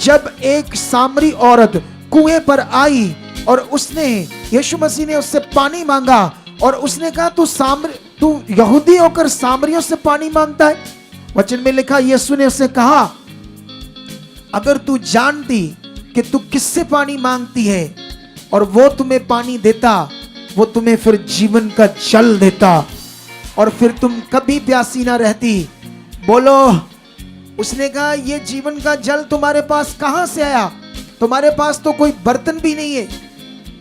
जब एक सामरी औरत कुएं पर आई और उसने, यीशु मसीह ने उससे पानी मांगा और उसने कहा तू यहूदी होकर सामरियों से पानी मांगता है। वचन में लिखा, यीशु ने उससे कहा, अगर तू जानती कि तू किससे पानी मांगती है और वो तुम्हें पानी देता, वो तुम्हें फिर जीवन का जल देता और फिर तुम कभी प्यासी ना रहती। बोलो। उसने कहा, ये जीवन का जल तुम्हारे पास कहां से आया? तुम्हारे पास तो कोई बर्तन भी नहीं है।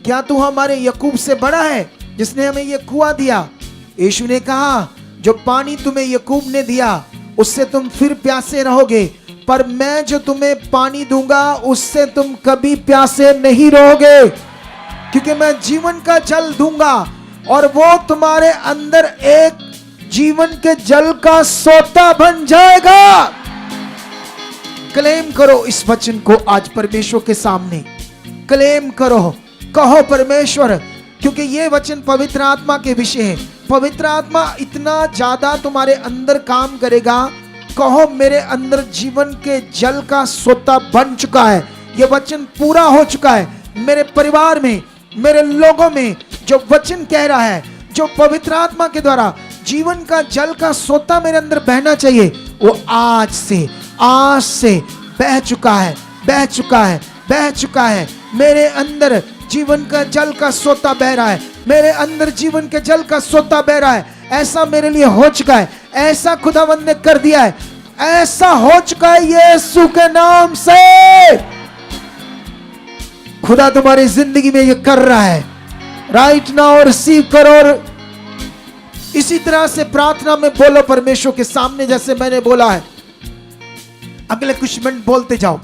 क्या तू हमारे याकूब से बड़ा है जिसने हमें ये कुआं दिया? यीशु ने कहा, जो पानी तुम्हें याकूब ने दिया उससे तुम फिर प्यासे रहोगे, पर मैं जो तुम्हें पानी दूंगा उससे तुम कभी प्यासे नहीं रहोगे, क्योंकि मैं जीवन का जल दूंगा और वो तुम्हारे अंदर एक जीवन के जल का सोता बन जाएगा। क्लेम करो इस वचन को आज परमेश्वर के सामने, क्लेम करो, कहो परमेश्वर, क्योंकि ये वचन पवित्र आत्मा के विषय है। पवित्र आत्मा इतना ज्यादा तुम्हारे अंदर काम करेगा। कहो, मेरे अंदर जीवन के जल का सोता बन चुका है, ये वचन पूरा हो चुका है। मेरे परिवार में, मेरे लोगों में जो वचन कह रहा है, जो पवित्र आत्मा के द्वारा जीवन का जल का सोता मेरे अंदर बहना चाहिए, वो आज से बह चुका है, बह चुका है, बह चुका है। मेरे अंदर जीवन का जल का सोता बह रहा है, मेरे अंदर जीवन के जल का सोता बह रहा है। ऐसा मेरे लिए हो चुका है, ऐसा खुदावंद ने कर दिया है, ऐसा हो चुका है यीशु के नाम से। खुदा तुम्हारी जिंदगी में ये कर रहा है। राइट नाउ रिसीव करो और इसी तरह से प्रार्थना में बोलो परमेश्वर के सामने, जैसे मैंने बोला है। अगले कुछ मिनट बोलते जाओ,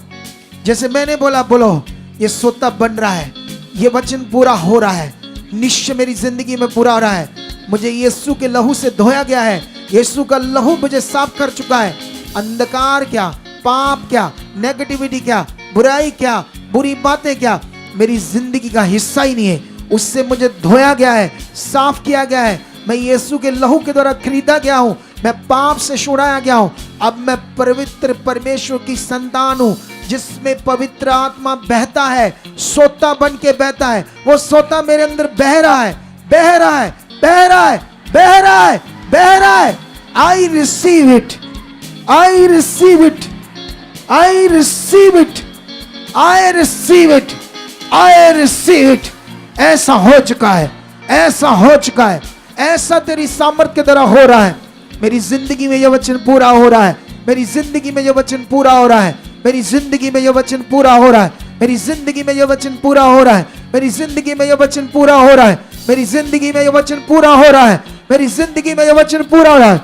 जैसे मैंने बोला बोलो। ये सोता बन रहा है, ये वचन पूरा हो रहा है, निश्चय मेरी जिंदगी में पूरा हो रहा है। मुझे यीशु के लहू से धोया गया है, यीशु का लहू मुझे साफ कर चुका है। अंधकार क्या, पाप क्या, नेगेटिविटी क्या, बुराई क्या, बुरी बातें क्या, मेरी जिंदगी का हिस्सा ही नहीं है। उससे मुझे धोया गया है, साफ किया गया है। मैं यीशु के लहू के द्वारा खरीदा गया हूं, मैं पाप से छुड़ाया गया हूं। अब मैं पवित्र परमेश्वर की संतान हूं, जिसमें पवित्र आत्मा बहता है, सोता बन के बहता है। वो सोता मेरे अंदर बह रहा है, बह रहा है, बह रहा है, बह रहा है, बह रहा है। I receive it, I receive it, I receive it, I receive it, I receive it. ऐसा हो चुका है, ऐसा हो चुका है, ऐसा तेरी सामर्थ के द्वारा हो रहा है। मेरी जिंदगी में यह वचन पूरा हो रहा है, मेरी जिंदगी में यह वचन पूरा हो रहा है, मेरी जिंदगी में यह वचन पूरा हो रहा है, मेरी जिंदगी में यह वचन पूरा हो रहा है, मेरी जिंदगी में यह वचन पूरा हो रहा है, मेरी जिंदगी में यह वचन पूरा हो रहा है, मेरी जिंदगी में यह वचन पूरा हो रहा है।